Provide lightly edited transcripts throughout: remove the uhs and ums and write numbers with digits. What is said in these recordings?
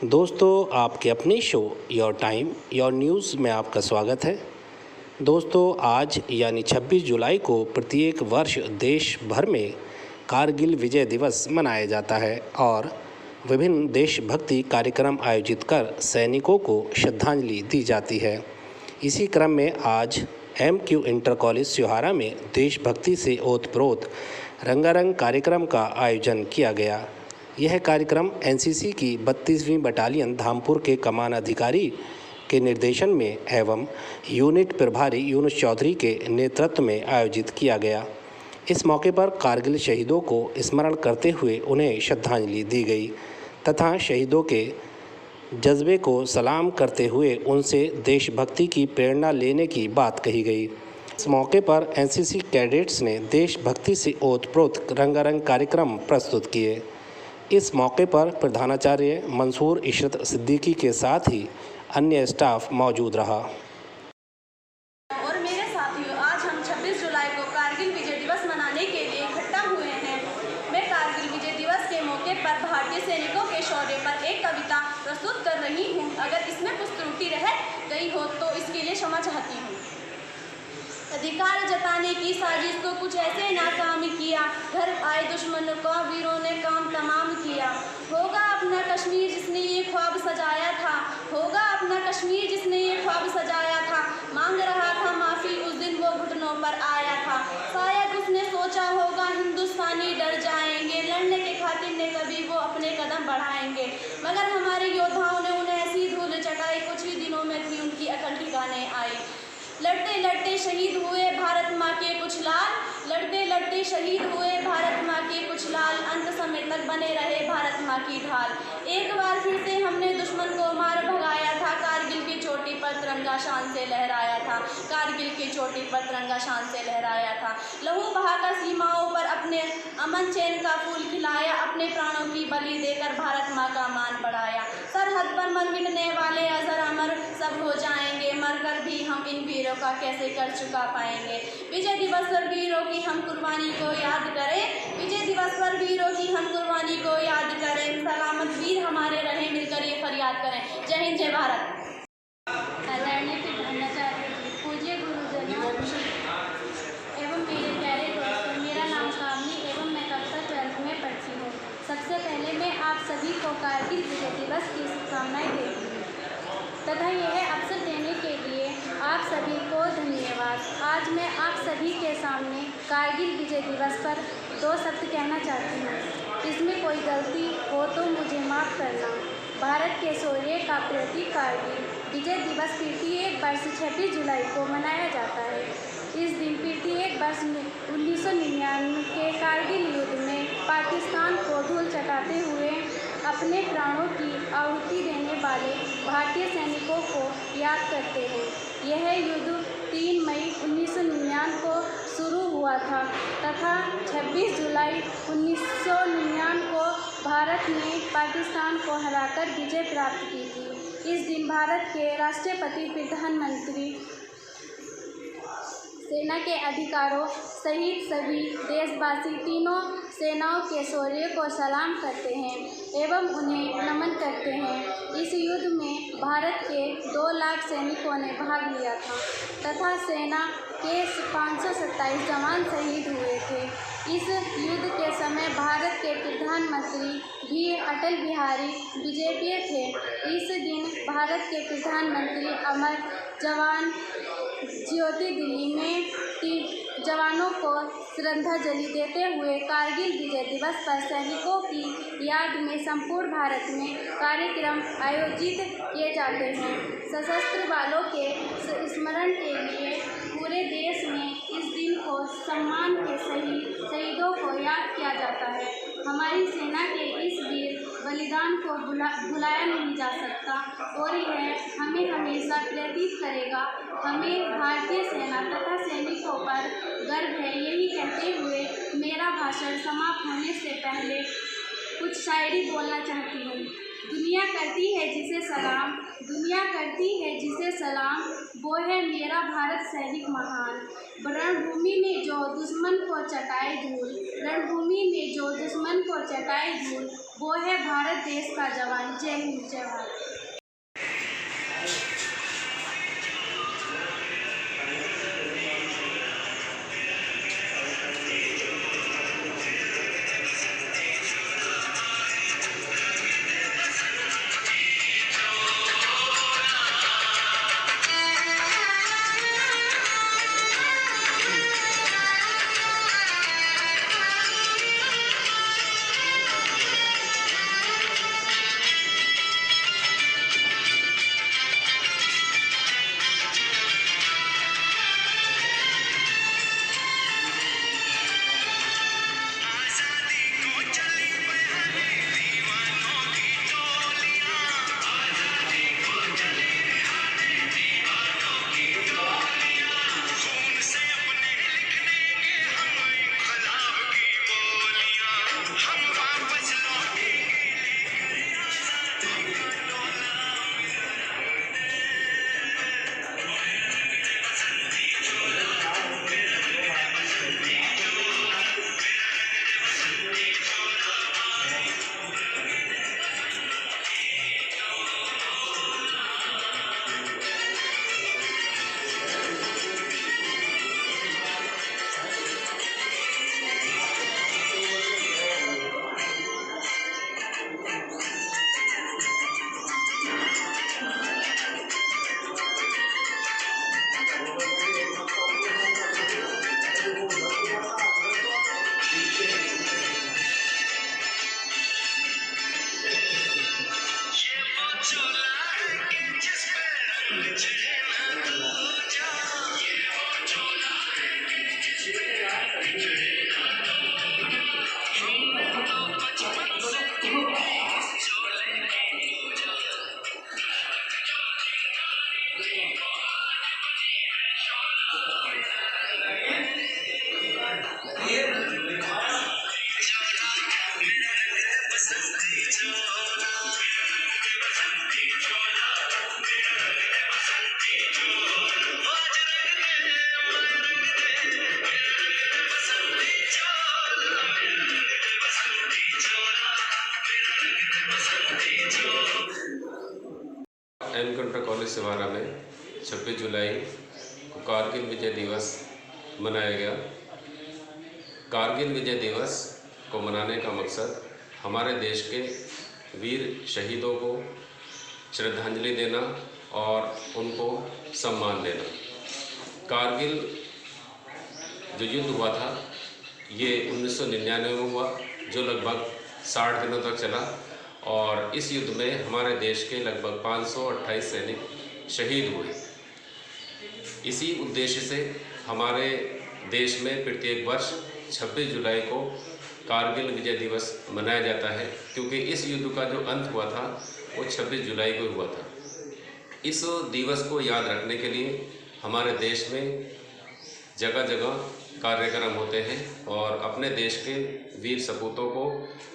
दोस्तों, आपके अपने show your time your news में आपका स्वागत है। दोस्तों, आज यानी 26 जुलाई को प्रत्येक वर्ष देश भर में कारगिल विजय दिवस मनाया जाता है और विभिन्न देशभक्ति कार्यक्रम आयोजित कर सैनिकों को श्रद्धांजलि दी जाती है। इसी क्रम में आज MQ इंटर कॉलेज सिहारा में देशभक्ति से ओतप्रोत रंगारंग कार्यक्रम का आयोजन किया गया। यह कार्यक्रम NCC की 32वीं बटालियन धामपुर के कमान अधिकारी के निर्देशन में एवं यूनिट प्रभारी यूनुस चौधरी के नेतृत्व में आयोजित किया गया। इस मौके पर कारगिल शहीदों को स्मरण करते हुए उन्हें श्रद्धांजलि दी गई तथा शहीदों के जज्बे को सलाम करते हुए उनसे देशभक्ति की प्रेरणा लेने की बात कही गई। इस मौके पर NCC कैडेट्स ने देशभक्ति से ओतप्रोत रंगारंग कार्यक्रम प्रस्तुत किए। इस मौके पर प्रधानाचार्य मंसूर इशरत सिद्दीकी के साथ ही अन्य स्टाफ मौजूद रहा। और मेरे साथियों, आज हम 26 जुलाई को कारगिल विजय दिवस मनाने के लिए इकट्ठा हुए हैं। मैं कारगिल विजय दिवस के मौके पर भारतीय सैनिकों के शौर्य पर एक कविता प्रस्तुत कर रही हूँ। अगर इसमें कुछ त्रुटि रह गई हो तो इसके लिए क्षमा चाहती हूँ। अधिकार जताने की साजिश को कुछ ऐसे नाकाम किया, घर आए दुश्मन का वीरों ने काम तमाम किया। होगा अपना कश्मीर जिसने ये ख्वाब सजाया था, होगा अपना कश्मीर जिसने ये ख्वाब सजाया था। मांग रहा था माफ़ी उस दिन वो घुटनों पर आया था। शायद उसने सोचा होगा हिंदुस्तानी डर जाएंगे, लड़ने के खातिर ने कभी वो अपने कदम बढ़ाएंगे। मगर हमारे योद्धाओं ने उन्हें ऐसी धूल चटाई, कुछ ही दिनों में थी उनकी अकल ठिकाने आई। लड़ते लड़ते शहीद हुए भारत माँ के कुछ लाल, लड़ते लड़ते शहीद हुए भारत माँ के कुछ लाल। अंत समय तक बने रहे भारत माँ की ढाल। एक बार फिर से हमने दुश्मन को मार भगाया था, कारगिल की चोटी पर तिरंगा शान से लहराया था, कारगिल की चोटी पर तिरंगा शान से लहराया था। लहू बहाकर सीमाओं पर अपने अमन चैन का फूल खिलाया, अपने प्राणों की बलि देकर भारत माँ का मान बढ़ाया। सरहद पर मर मिटने वाले अजर अमर सब हो जाएंगे, मरकर भी हम इन वीरों का कैसे कर चुका पाएंगे। विजय दिवस पर वीरों की हम कुर्बानी को याद करें, विजय दिवस पर वीरों की हम कुर्बानी को याद करें। सलामत वीर हमारे रहे, मिलकर ये फरियाद करें। जय हिंद, जय भारत। आदरणीय प्रधानाचार्य, पूज्य गुरुजनों एवं मेरे प्यारे दोस्तों, मेरा नाम कामनी एवं मैं कक्षा 12th में पढ़ती हूँ। सबसे पहले मैं आप सभी को कारगिल विजय दिवस की शुभकामनाएं देती हूँ तथा यह अवसर देने के लिए आप सभी को धन्यवाद। आज मैं आप सभी के सामने कारगिल विजय दिवस पर 2 शब्द कहना चाहती हूँ। इसमें कोई गलती हो तो मुझे माफ़ करना। भारत के शौर्य का प्रतीक कारगिल विजय दिवस प्रत्येक वर्ष 26 जुलाई को मनाया जाता है। इस दिन प्रत्येक वर्ष 1999 के कारगिल युद्ध में पाकिस्तान को धूल चटाते हुए अपने प्राणों की आहुति देने वाले भारतीय सैनिकों को याद करते हैं। यह युद्ध 3 मई 1999 को शुरू हुआ था तथा 26 जुलाई 1999 को भारत ने पाकिस्तान को हराकर विजय प्राप्त की थी। इस दिन भारत के राष्ट्रपति, प्रधानमंत्री, सेना के अधिकारों सहित सभी देशवासी तीनों सेनाओं के शौर्य को सलाम करते हैं एवं उन्हें नमन करते हैं। इस युद्ध में भारत के 2 लाख सैनिकों ने भाग लिया था तथा सेना के 527 जवान शहीद हुए थे। इस युद्ध के समय भारत के प्रधानमंत्री भी अटल बिहारी वाजपेयी थे। इस दिन भारत के प्रधानमंत्री अमर जवान ज्योति दिल्ली में जवानों को श्रद्धांजलि देते हुए कारगिल विजय दिवस पर सैनिकों की याद में संपूर्ण भारत में कार्यक्रम आयोजित किए जाते हैं। सशस्त्र बलों के स्मरण के लिए पूरे देश में इस दिन को सम्मान के शहीदों को याद किया जाता है। हमारी सेना के इस वीर बलिदान को भुलाया नहीं जा सकता और यह हमें हमेशा प्रेरित करेगा। हमें भारतीय सेना तथा सैनिकों पर गर्व है। यही कहते हुए मेरा भाषण समाप्त होने से पहले कुछ शायरी बोलना चाहती हूँ। दुनिया करती है जिसे सलाम, दुनिया करती है जिसे सलाम, वो है मेरा भारत सैनिक महान। रणभूमि में जो दुश्मन को चटाए धूल, रणभूमि में जो दुश्मन को चटाए धूल, वो है भारत देश का जवान। जय हिंद, जय भारत। एनकाउंटर कॉलेज सिवारा में 26 जुलाई को कारगिल विजय दिवस मनाया गया। कारगिल विजय दिवस को मनाने का मकसद हमारे देश के वीर शहीदों को श्रद्धांजलि देना और उनको सम्मान देना। कारगिल जो युद्ध हुआ था ये 1999 में हुआ, जो लगभग 60 दिनों तक चला और इस युद्ध में हमारे देश के लगभग 528 सैनिक शहीद हुए। इसी उद्देश्य से हमारे देश में प्रत्येक वर्ष 26 जुलाई को कारगिल विजय दिवस मनाया जाता है, क्योंकि इस युद्ध का जो अंत हुआ था वो 26 जुलाई को हुआ था। इस दिवस को याद रखने के लिए हमारे देश में जगह जगह कार्यक्रम होते हैं और अपने देश के वीर सपूतों को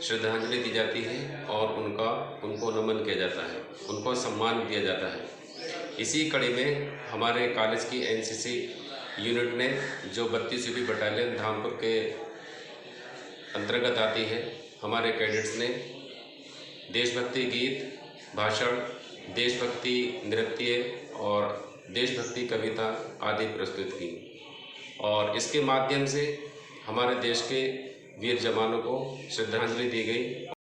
श्रद्धांजलि दी जाती है और उनको नमन किया जाता है, उनको सम्मान दिया जाता है। इसी कड़ी में हमारे कॉलेज की एनसीसी यूनिट ने, जो 32वीं बटालियन धामपुर के अंतर्गत आती है, हमारे कैडेट्स ने देशभक्ति गीत, भाषण, देशभक्ति नृत्य और देशभक्ति कविता आदि प्रस्तुत की और इसके माध्यम से हमारे देश के वीर जवानों को श्रद्धांजलि दी गई।